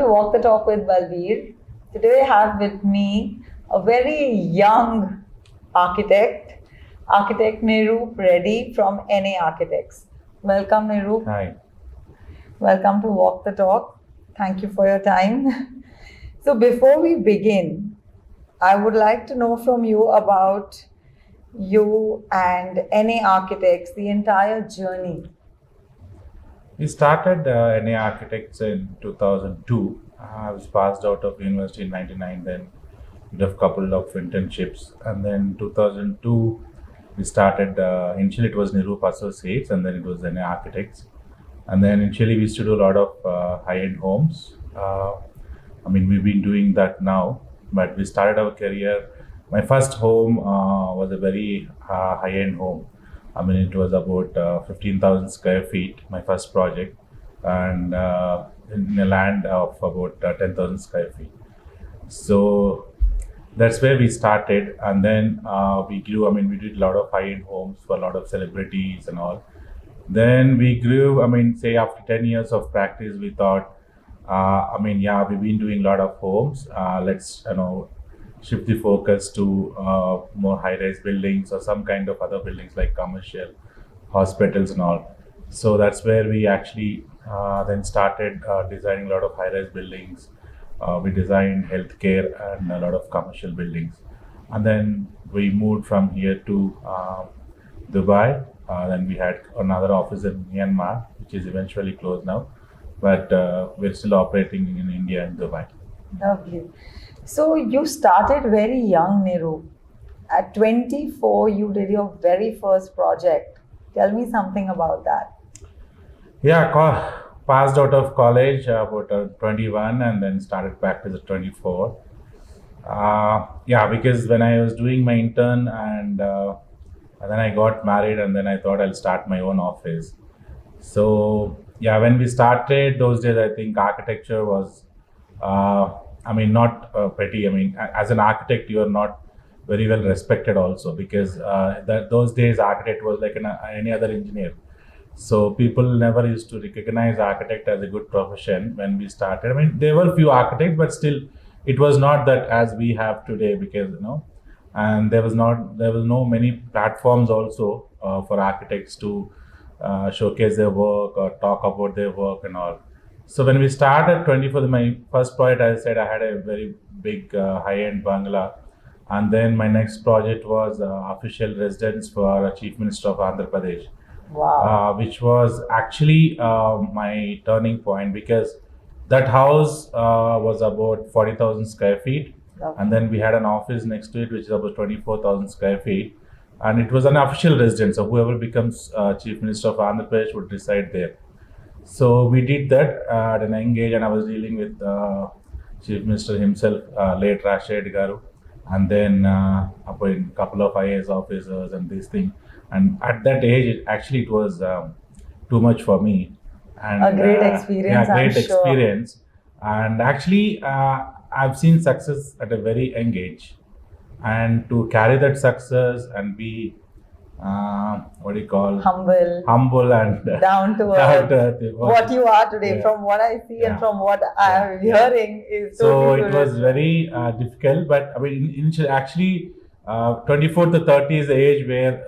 to Walk the Talk with Bulbeer. Today I have with me a very young architect Niroop Reddy from NA Architects. Welcome, Niroop. Hi. Welcome to Walk the Talk. Thank you for your time. So, before we begin, I would like to know from you about you and NA Architects, the entire journey. We started NA Architects in 2002. I was passed out of university in 99, then did a couple of internships. And then 2002, we started, initially it was Niroop Associates and then it was NA Architects. And then initially we used to do a lot of high-end homes. We've been doing that now, but we started our career. My first home was a very high-end home. It was about 15,000 square feet, my first project, and in a land of about 10,000 square feet. So that's where we started, and then we grew. We did a lot of high-end homes for a lot of celebrities and all. Then we grew. Say after 10 years of practice, we thought, we've been doing a lot of homes. Let's shift the focus to more high-rise buildings or some kind of other buildings like commercial, hospitals and all. So that's where we actually then started designing a lot of high-rise buildings. We designed healthcare and a lot of commercial buildings. And then we moved from here to Dubai. Then we had another office in Myanmar, which is eventually closed now. But we're still operating in India and Dubai. Lovely. So you started very young, Niroop. At 24, you did your very first project. Tell me something about that. Yeah, passed out of college about 21 and then started practice at 24. Because when I was doing my intern and then I got married and then I thought I'll start my own office. So when we started those days, I think architecture was not pretty. As an architect, you are not very well respected also because those days architect was like any other engineer. So people never used to recognize architect as a good profession when we started. There were few architects, but still it was not that as we have today because and there was no many platforms also for architects to showcase their work or talk about their work and all. So when we started 24, my first project, as I said, I had a very big high-end bungalow. And then my next project was official residence for Chief Minister of Andhra Pradesh. Wow. Which was actually my turning point because that house was about 40,000 square feet. Okay. And then we had an office next to it, which is about 24,000 square feet. And it was an official residence. So whoever becomes Chief Minister of Andhra Pradesh would reside there. So we did that at an young age, and I was dealing with Chief Minister himself, late Rashid Garu, and then a couple of IAS officers and this thing. And at that age, it was too much for me. And a great experience. Great experience. And actually, I've seen success at a very young age, and to carry that success and be humble and down to earth. What you are today, from what I see and from what I am hearing, is so it was very difficult. But initially, actually, 24 to 30 is the age where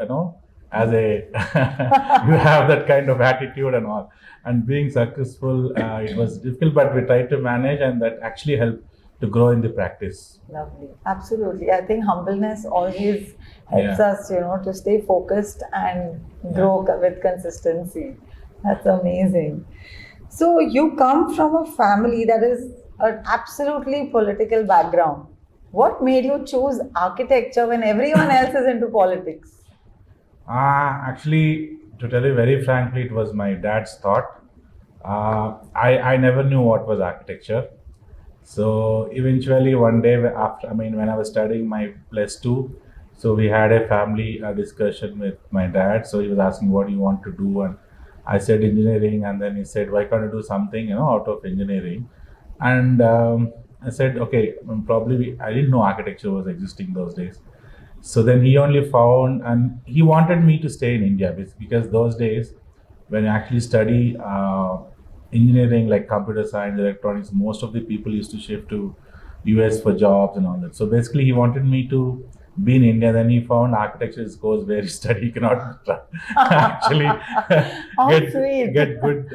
as a you have that kind of attitude and all. And being successful, it was difficult, but we tried to manage, and that actually helped to grow in the practice. Lovely. Absolutely. I think humbleness always helps us, to stay focused and grow with consistency. That's amazing. So you come from a family that is an absolutely political background. What made you choose architecture when everyone else is into politics? Actually, to tell you very frankly, it was my dad's thought. I never knew what was architecture. So eventually one day after, when I was studying my +2, so we had a family discussion with my dad. So he was asking, what do you want to do? And I said engineering. And then he said, why can't you do something, out of engineering? And I said, okay, I didn't know architecture was existing those days. So then he only found, and he wanted me to stay in India because those days when you actually study engineering like computer science, electronics, most of the people used to shift to US for jobs and all that. So basically, he wanted me to be in India. Then he found architecture is course where he study. He cannot actually How sweet. get good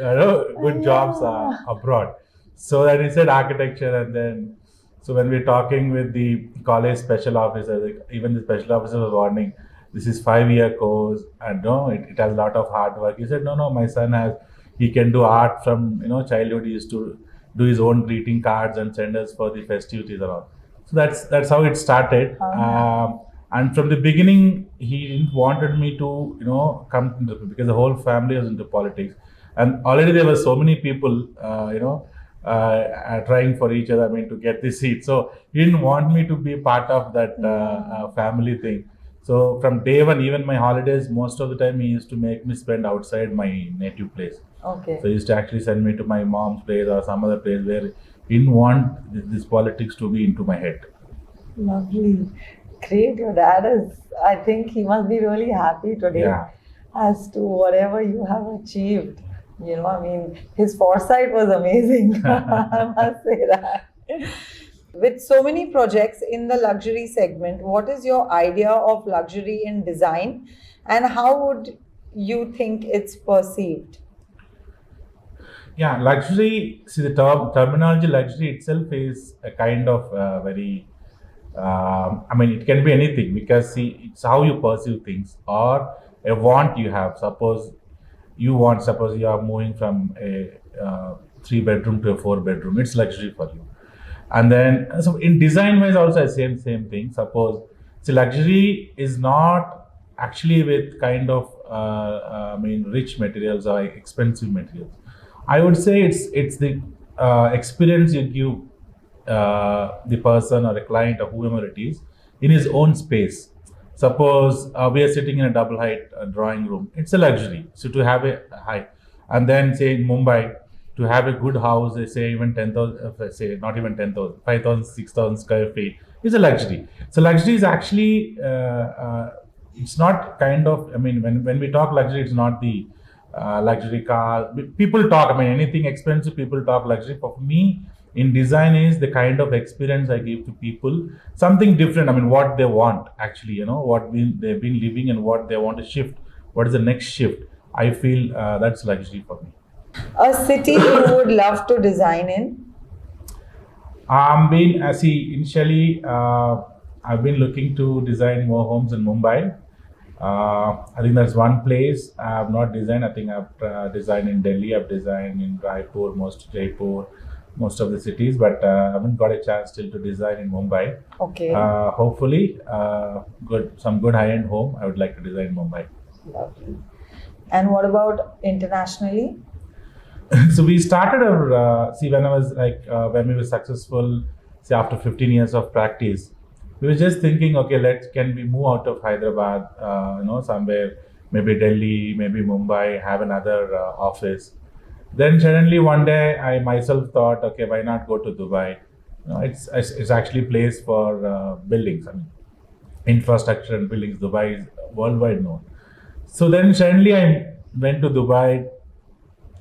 jobs abroad. So then he said architecture, and then so when we're talking with the college special officer, like, even the special officer was warning, this is 5 year course, and no, it has a lot of hard work. He said, no, my son has, he can do art from childhood. He used to do his own greeting cards and send us for the festivities and all. So that's how it started. And from the beginning, he didn't wanted me to come into, because the whole family was into politics, and already there were so many people trying for each other. I mean, to get the seat. So he didn't want me to be part of that family thing. So from day one, even my holidays, most of the time he used to make me spend outside my native place. Okay. So he used to actually send me to my mom's place or some other place where he didn't want this politics to be into my head. Lovely. Great. Your dad is, I think he must be really happy today Yeah. as to whatever you have achieved. I mean, his foresight was amazing. I must say that. With so many projects in the luxury segment, what is your idea of luxury in design, and how would you think it's perceived? Yeah, luxury. See, the terminology luxury itself is a kind of very. I mean, it can be anything, because see, it's how you perceive things or a want you have. Suppose you are moving from a 3 bedroom to a 4 bedroom. It's luxury for you. And then, so in design wise, also same thing. Suppose, see, luxury is not actually with kind of rich materials or expensive materials. I would say it's the experience you give the person or a client or whoever it is in his own space. Suppose we are sitting in a double height drawing room. It's a luxury. So to have a height, and then say in Mumbai, to have a good house, they say even 10,000, say not even 10,000, 5,000, 6,000 square feet is a luxury. So luxury is actually, it's not kind of, I mean, when we talk luxury, it's not the luxury car. People talk, I mean, anything expensive, people talk luxury. For me, in design is the kind of experience I give to people, something different. I mean, what they want actually, they've been living and what they want to shift. What is the next shift? I feel that's luxury for me. A city you would love to design in? Initially, I've been looking to design more homes in Mumbai. I think that's one place I have not designed. I think I've designed in Delhi, I've designed in Raipur, Jaipur, most of the cities, but I haven't got a chance still to design in Mumbai. Okay. Hopefully, some good high-end home I would like to design in Mumbai. Lovely. And what about internationally? So we started our when I was when we were successful, say after 15 years of practice, we were just thinking, okay, can we move out of Hyderabad, somewhere, maybe Delhi, maybe Mumbai, have another office. Then suddenly one day I myself thought, okay, why not go to Dubai? It's actually place for buildings. I mean, infrastructure and buildings. Dubai is worldwide known. So then suddenly I went to Dubai.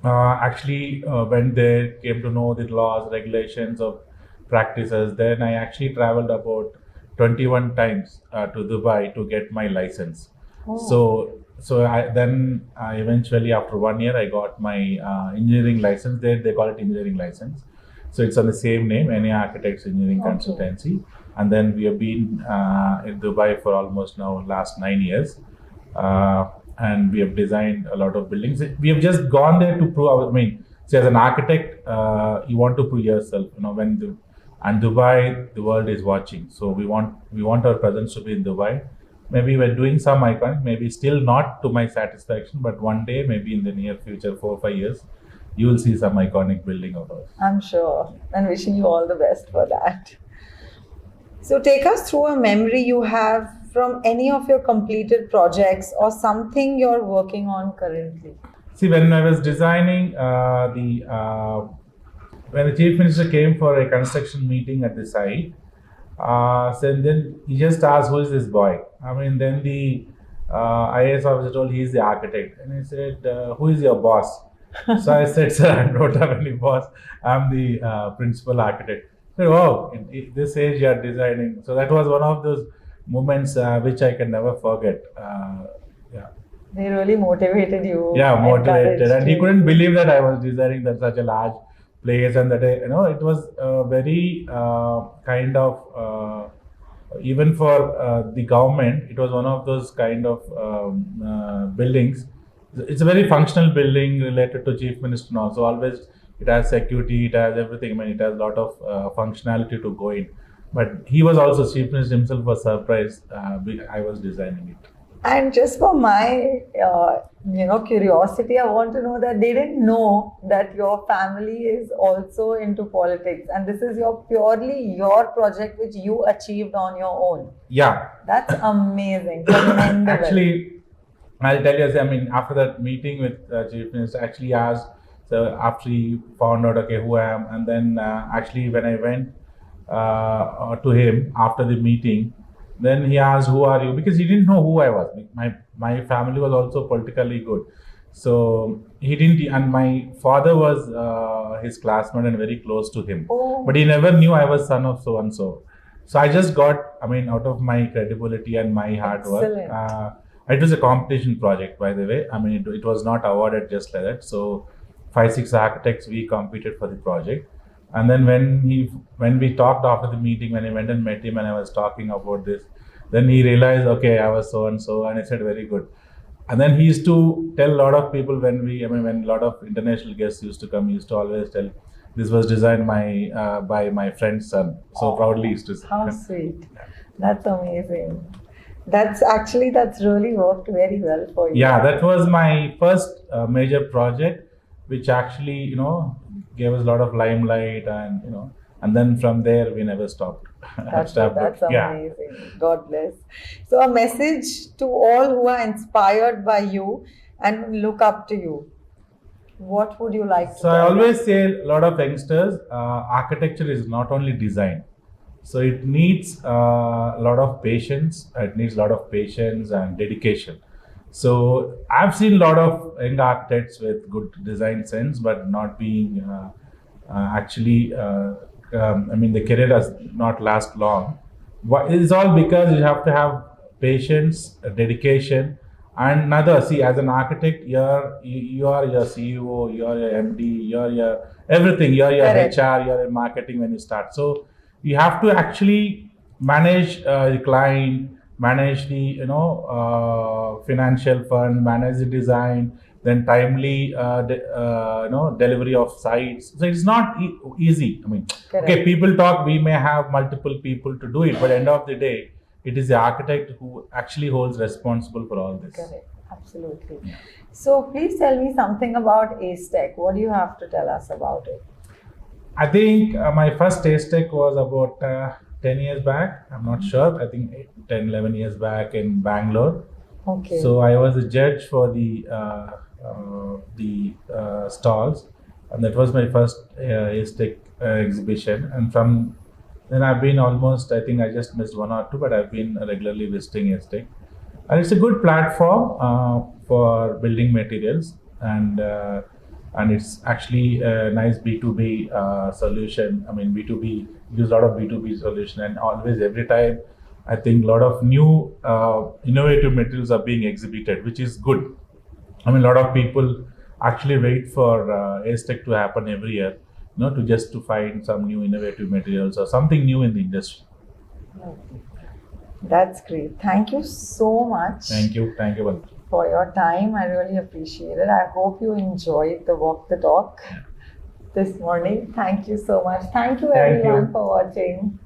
Went there, came to know the laws, regulations of practices. Then I actually traveled about 21 times to Dubai to get my license. Oh. So I eventually, after 1 year, I got my engineering license. There they call it engineering license. So it's on the same name, NA Architects Engineering Consultancy. And then we have been in Dubai for almost now last 9 years. And we have designed a lot of buildings. We have just gone there to prove say as an architect, you want to prove yourself, and Dubai, the world is watching. So we want our presence to be in Dubai. Maybe we're doing some iconic, maybe still not to my satisfaction, but one day, maybe in the near future, 4 or 5 years, you will see some iconic building of ours. I'm sure, and wishing you all the best for that. So take us through a memory you have from any of your completed projects or something you're working on currently. See, when I was designing when the chief minister came for a construction meeting at the site, so then he just asked, "Who is this boy?" Then the IAS officer told, "He is the architect." And he said, "Who is your boss?" So I said, sir, I don't have any boss. I'm the principal architect. So, oh, in this age you are designing. So that was one of those moments which I can never forget. Yeah. They really motivated you, Yeah, motivated, encouraged and he you. couldn't believe that I was designing that such a large place, and that it was very kind of even for the government, it was one of those kind of buildings. It's a very functional building related to chief minister and also always it has security, it has everything. I mean, it has a lot of functionality to go in. But he was also chief minister himself was surprised. I was designing it. And just for my, curiosity, I want to know that they didn't know that your family is also into politics, and this is purely your project which you achieved on your own. Yeah. That's amazing, commendable. Actually, I'll tell you, I mean, after that meeting with Chief Minister, actually asked, so after he found out, okay, who I am, and then actually when I went to him after the meeting, then he asked, who are you? Because he didn't know who I was. My family was also politically good. So he didn't, and my father was his classmate and very close to him. Oh. But he never knew I was son of so and so. So I just got, I mean, out of my credibility and my hard work. It was a competition project, by the way. I mean, it was not awarded just like that. So 5-6 architects, we competed for the project. And then when we talked after the meeting, when I went and met him and I was talking about this, then he realized, okay, I was so and so, and I said, very good. And then he used to tell a lot of people when a lot of international guests used to come, he used to always tell, this was designed by my friend's son. So proudly used to say. How sweet. That's amazing. That's really worked very well for you. Yeah, that was my first major project, which actually, gave us a lot of limelight, and then from there we never stopped. That's amazing. Yeah. God bless. So a message to all who are inspired by you and look up to you. What would you like to So I always say a lot of youngsters, architecture is not only design. So it needs a lot of patience. It needs a lot of patience and dedication. So I've seen a lot of young architects with good design sense, but not being actually. The career does not last long. It's all because you have to have patience, dedication, and another. See, as an architect, you are your CEO, you are your MD, you are your everything. You are your Correct. HR, you are in marketing when you start. So you have to actually manage the client, manage the financial fund, manage the design, then timely delivery of sites. So it's not easy. I mean, Correct. Okay, people talk. We may have multiple people to do it, but end of the day, it is the architect who actually holds responsible for all this. Correct. Absolutely. Yeah. So please tell me something about Ace Tech. What do you have to tell us about it? I think my first Ace Tech was about 10 years back. I'm not sure. I think 10, 11 years back in Bangalore. Okay. So I was a judge for the stalls, and that was my first Ace Tech exhibition. And from then I've been almost, I think I just missed one or two, but I've been regularly visiting Ace Tech. And it's a good platform for building materials, and it's actually a nice B2B solution. I mean, B2B, use a lot of B2B solution, and always every time I think a lot of new innovative materials are being exhibited, which is good. I mean, a lot of people actually wait for Ace Tech to happen every year, to find some new innovative materials or something new in the industry. That's great. Thank you so much. Thank you. For your time. I really appreciate it. I hope you enjoyed the walk the talk this morning. Thank you so much. Thank you everyone for watching.